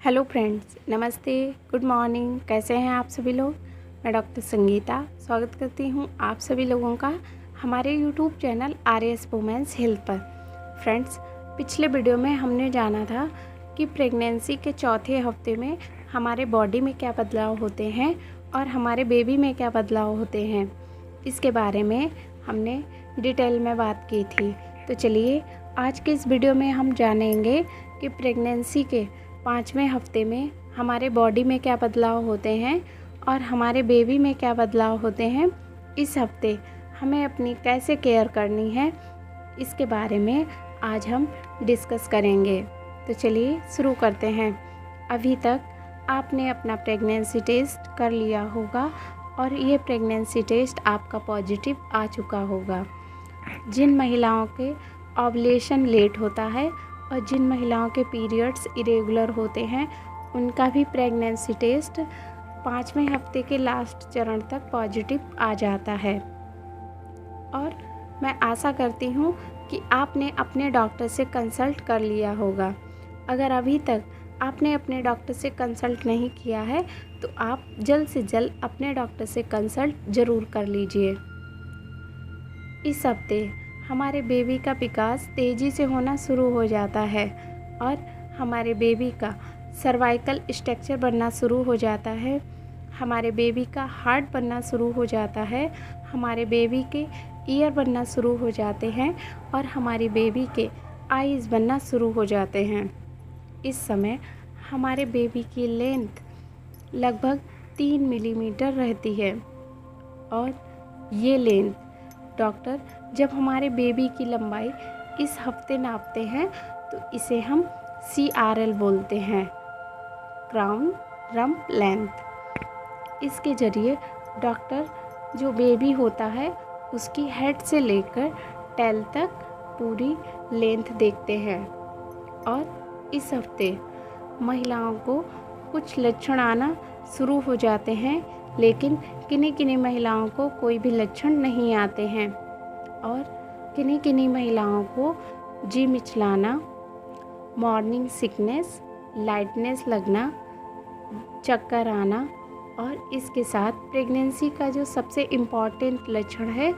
Hello friends, नमस्ते, good morning. कैसे हैं आप सभी लोग। मैं डॉक्टर संगीता स्वागत करती हूं आप सभी लोगों का हमारे YouTube channel RS women's health पर। फ्रेंड्स, पिछले वीडियो में हमने जाना था कि प्रेगनेंसी के चौथे हफ्ते में हमारे बॉडी में क्या बदलाव होते हैं और हमारे बेबी में क्या बदलाव होते हैं। इसके बारे में हमने डिटेल में बात की थी। तो चलिए आज के इस वीडियो में हम जानेंगे कि प्रेगनेंसी के 5वें हफ्ते में हमारे बॉडी में क्या बदलाव होते हैं और हमारे बेबी में क्या बदलाव होते हैं। इस हफ्ते हमें अपनी कैसे केयर करनी है, इसके बारे में आज हम डिस्कस करेंगे। तो चलिए शुरू करते हैं। अभी तक आपने अपना प्रेगनेंसी टेस्ट कर लिया होगा और ये प्रेगनेंसी टेस्ट आपका पॉजिटिव आ चुका होगा। जिन महिलाओं के ओवुलेशन लेट होता है और जिन महिलाओं के पीरियड्स इरेगुलर होते हैं, उनका भी प्रेगनेंसी टेस्ट 5वें हफ्ते के लास्ट चरण तक पॉजिटिव आ जाता है। और मैं आशा करती हूँ कि आपने अपने डॉक्टर से कंसल्ट कर लिया होगा। अगर अभी तक आपने अपने डॉक्टर से कंसल्ट नहीं किया है तो आप जल्द से जल्द अपने डॉक्टर से कंसल्ट ज़रूर कर लीजिए। इस हफ्ते हमारे बेबी का विकास तेज़ी से होना शुरू हो जाता है और हमारे बेबी का सर्वाइकल स्ट्रक्चर बनना शुरू हो जाता है, हमारे बेबी का हार्ट बनना शुरू हो जाता है, हमारे बेबी के ईयर बनना शुरू हो जाते हैं और हमारी बेबी के आईज़ बनना शुरू हो जाते हैं। इस समय हमारे बेबी की लेंथ लगभग 3 मिलीमीटर रहती है और ये लेंथ डॉक्टर जब हमारे बेबी की लंबाई इस हफ्ते नापते हैं तो इसे हम CRL बोलते हैं, क्राउन रम्प लेंथ। इसके ज़रिए डॉक्टर जो बेबी होता है उसकी हेड से लेकर टेल तक पूरी लेंथ देखते हैं। और इस हफ्ते महिलाओं को कुछ लक्षण आना शुरू हो जाते हैं, लेकिन किन्हीं महिलाओं को कोई भी लक्षण नहीं आते हैं और किन्हीं महिलाओं को जी मिचलाना, मॉर्निंग सिकनेस, लाइटनेस लगना, चक्कर आना और इसके साथ प्रेगनेंसी का जो सबसे इम्पॉर्टेंट लक्षण है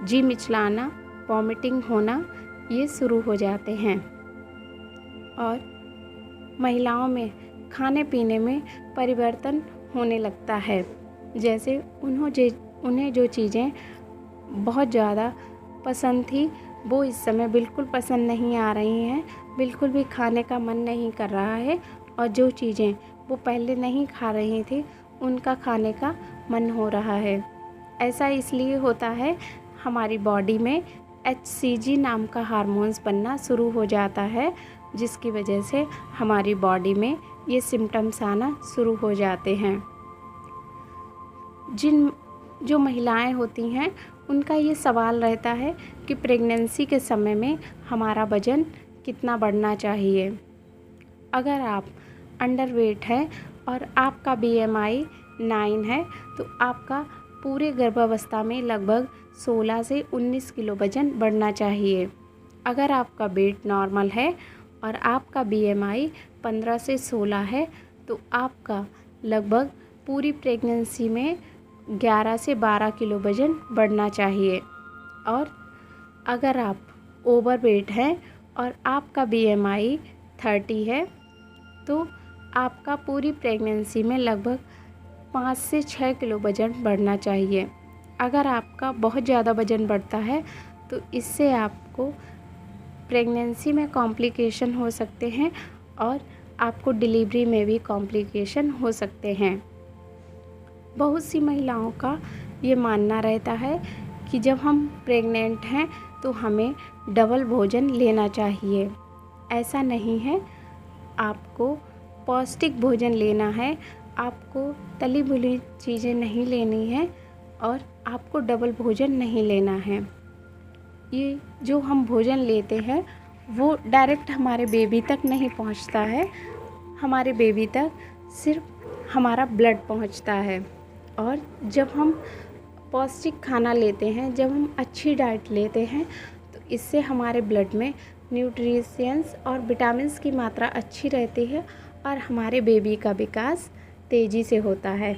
जी मिचलाना, वॉमिटिंग होना, ये शुरू हो जाते हैं। और महिलाओं में खाने पीने में परिवर्तन होने लगता है। जैसे उन्हें जो चीज़ें बहुत ज़्यादा पसंद थी वो इस समय बिल्कुल पसंद नहीं आ रही हैं, बिल्कुल भी खाने का मन नहीं कर रहा है और जो चीज़ें वो पहले नहीं खा रही थी उनका खाने का मन हो रहा है। ऐसा इसलिए होता है, हमारी बॉडी में HCG नाम का हार्मोन्स बनना शुरू हो जाता है, जिसकी वजह से हमारी बॉडी में ये सिम्टम्स आना शुरू हो जाते हैं। जो महिलाएं होती हैं उनका ये सवाल रहता है कि प्रेगनेंसी के समय में हमारा वज़न कितना बढ़ना चाहिए। अगर आप अंडरवेट हैं और आपका BMI 9 है तो आपका पूरे गर्भावस्था में लगभग 16 से 19 किलो वज़न बढ़ना चाहिए। अगर आपका वेट नॉर्मल है और आपका BMI 15 से 16 है तो आपका लगभग पूरी प्रेगनेंसी में 11 से 12 किलो वज़न बढ़ना चाहिए। और अगर आप ओवरवेट हैं और आपका BMI 30 है तो आपका पूरी प्रेगनेंसी में लगभग 5 से 6 किलो वज़न बढ़ना चाहिए। अगर आपका बहुत ज़्यादा वज़न बढ़ता है तो इससे आपको प्रेगनेंसी में कॉम्प्लिकेशन हो सकते हैं और आपको डिलीवरी में भी कॉम्प्लिकेशन हो सकते हैं। बहुत सी महिलाओं का ये मानना रहता है कि जब हम प्रेग्नेंट हैं तो हमें डबल भोजन लेना चाहिए। ऐसा नहीं है, आपको पौष्टिक भोजन लेना है, आपको तली भुनी चीज़ें नहीं लेनी है और आपको डबल भोजन नहीं लेना है। ये जो हम भोजन लेते हैं वो डायरेक्ट हमारे बेबी तक नहीं पहुंचता है, हमारे बेबी तक सिर्फ हमारा ब्लड पहुंचता है। और जब हम पौष्टिक खाना लेते हैं, जब हम अच्छी डाइट लेते हैं तो इससे हमारे ब्लड में न्यूट्रिशंस और विटामिन्स की मात्रा अच्छी रहती है और हमारे बेबी का विकास तेज़ी से होता है।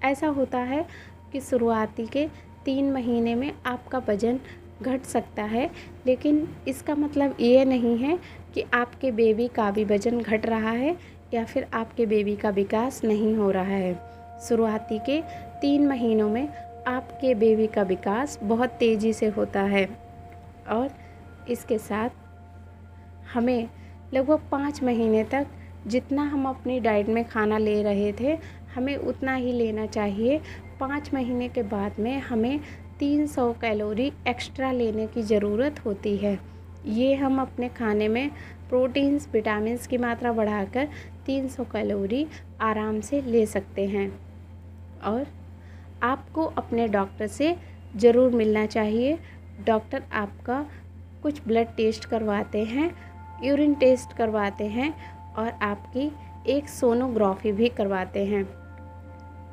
ऐसा होता है कि शुरुआती के 3 महीने में आपका वज़न घट सकता है, लेकिन इसका मतलब ये नहीं है कि आपके बेबी का भी वज़न घट रहा है या फिर आपके बेबी का विकास नहीं हो रहा है। शुरुआती के 3 महीनों में आपके बेबी का विकास बहुत तेज़ी से होता है और इसके साथ हमें लगभग 5 महीने तक जितना हम अपनी डाइट में खाना ले रहे थे हमें उतना ही लेना चाहिए। 5 महीने के बाद में हमें 300 कैलोरी एक्स्ट्रा लेने की ज़रूरत होती है। ये हम अपने खाने में प्रोटीन्स विटामिन्स की मात्रा बढ़ाकर 300 कैलोरी आराम से ले सकते हैं। और आपको अपने डॉक्टर से ज़रूर मिलना चाहिए। डॉक्टर आपका कुछ ब्लड टेस्ट करवाते हैं, यूरिन टेस्ट करवाते हैं और आपकी एक सोनोग्राफी भी करवाते हैं।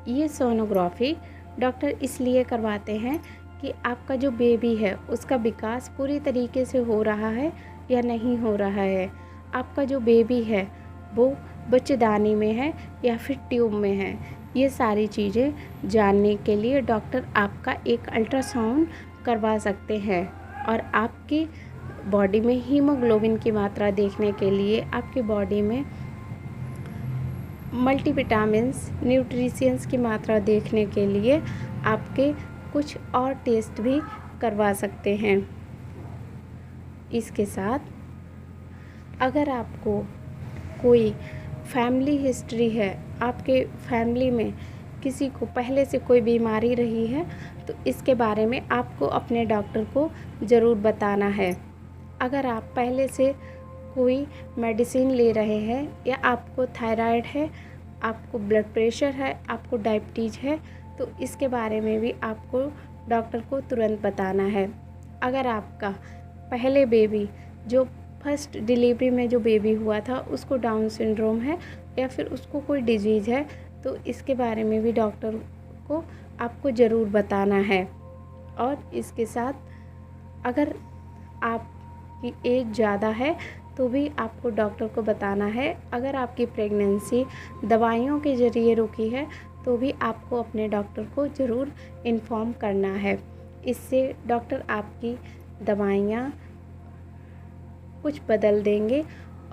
ये सोनोग्राफी डॉक्टर इसलिए करवाते हैं कि आपका जो बेबी है उसका विकास पूरी तरीके से हो रहा है या नहीं हो रहा है। आपका जो बेबी है वो बच्चेदानी में है या फिर ट्यूब में है। ये सारी चीज़ें जानने के लिए डॉक्टर आपका एक अल्ट्रासाउंड करवा सकते हैं और आपकी बॉडी में हीमोग्लोबिन की मात्रा देखने के लिए, आपकी बॉडी में मल्टीविटामिन्स न्यूट्रिशंस की मात्रा देखने के लिए आपके कुछ और टेस्ट भी करवा सकते हैं। इसके साथ अगर आपको कोई फैमिली हिस्ट्री है, आपके फैमिली में किसी को पहले से कोई बीमारी रही है, तो इसके बारे में आपको अपने डॉक्टर को ज़रूर बताना है। अगर आप पहले से कोई मेडिसिन ले रहे हैं या आपको थायराइड है, आपको ब्लड प्रेशर है, आपको डायबिटीज़ है, तो इसके बारे में भी आपको डॉक्टर को तुरंत बताना है। अगर आपका पहले बेबी जो फर्स्ट डिलीवरी में जो बेबी हुआ था उसको डाउन सिंड्रोम है या फिर उसको कोई डिजीज़ है, तो इसके बारे में भी डॉक्टर को आपको ज़रूर बताना है। और इसके साथ अगर आपकी एज ज़्यादा है तो भी आपको डॉक्टर को बताना है। अगर आपकी प्रेगनेंसी दवाइयों के ज़रिए रुकी है तो भी आपको अपने डॉक्टर को ज़रूर इन्फॉर्म करना है। इससे डॉक्टर आपकी दवाइयाँ कुछ बदल देंगे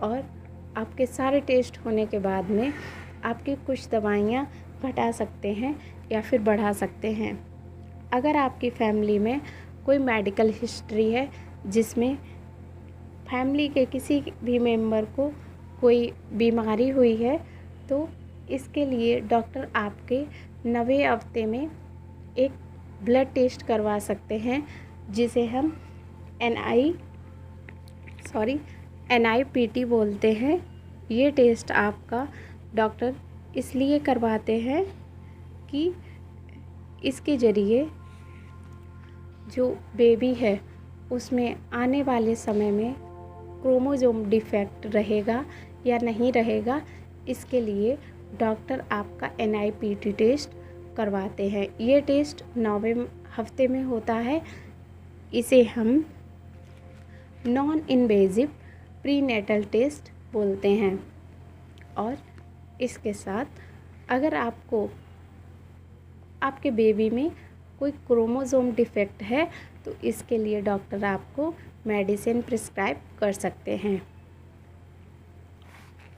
और आपके सारे टेस्ट होने के बाद में आपकी कुछ दवाइयाँ घटा सकते हैं या फिर बढ़ा सकते हैं। अगर आपकी फैमिली में कोई मेडिकल हिस्ट्री है जिसमें फैमिली के किसी भी मेंबर को कोई बीमारी हुई है, तो इसके लिए डॉक्टर आपके 9वें हफ्ते में एक ब्लड टेस्ट करवा सकते हैं जिसे हम NIPT बोलते हैं। ये टेस्ट आपका डॉक्टर इसलिए करवाते हैं कि इसके ज़रिए जो बेबी है उसमें आने वाले समय में क्रोमोसोम डिफेक्ट रहेगा या नहीं रहेगा, इसके लिए डॉक्टर आपका NIPT टेस्ट करवाते हैं। ये टेस्ट 9वें हफ्ते में होता है। इसे हम नॉन इन्वेजिव प्रीनेटल टेस्ट बोलते हैं। और इसके साथ अगर आपको आपके बेबी में कोई क्रोमोसोम डिफेक्ट है तो इसके लिए डॉक्टर आपको मेडिसिन प्रिस्क्राइब कर सकते हैं।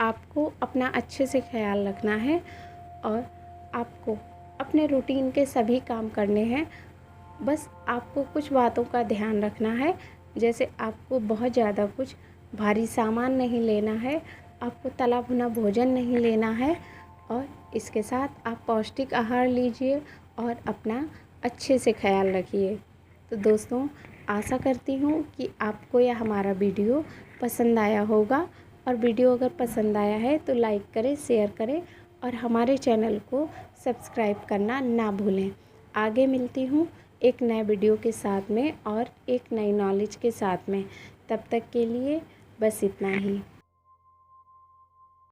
आपको अपना अच्छे से ख्याल रखना है और आपको अपने रूटीन के सभी काम करने हैं। बस आपको कुछ बातों का ध्यान रखना है, जैसे आपको बहुत ज़्यादा कुछ भारी सामान नहीं लेना है, आपको तला भुना भोजन नहीं लेना है और इसके साथ आप पौष्टिक आहार लीजिए और अपना अच्छे से ख्याल रखिए। तो दोस्तों, आशा करती हूँ कि आपको यह हमारा वीडियो पसंद आया होगा और वीडियो अगर पसंद आया है तो लाइक करें, शेयर करें और हमारे चैनल को सब्सक्राइब करना ना भूलें। आगे मिलती हूँ एक नए वीडियो के साथ में और एक नई नॉलेज के साथ में। तब तक के लिए बस इतना ही।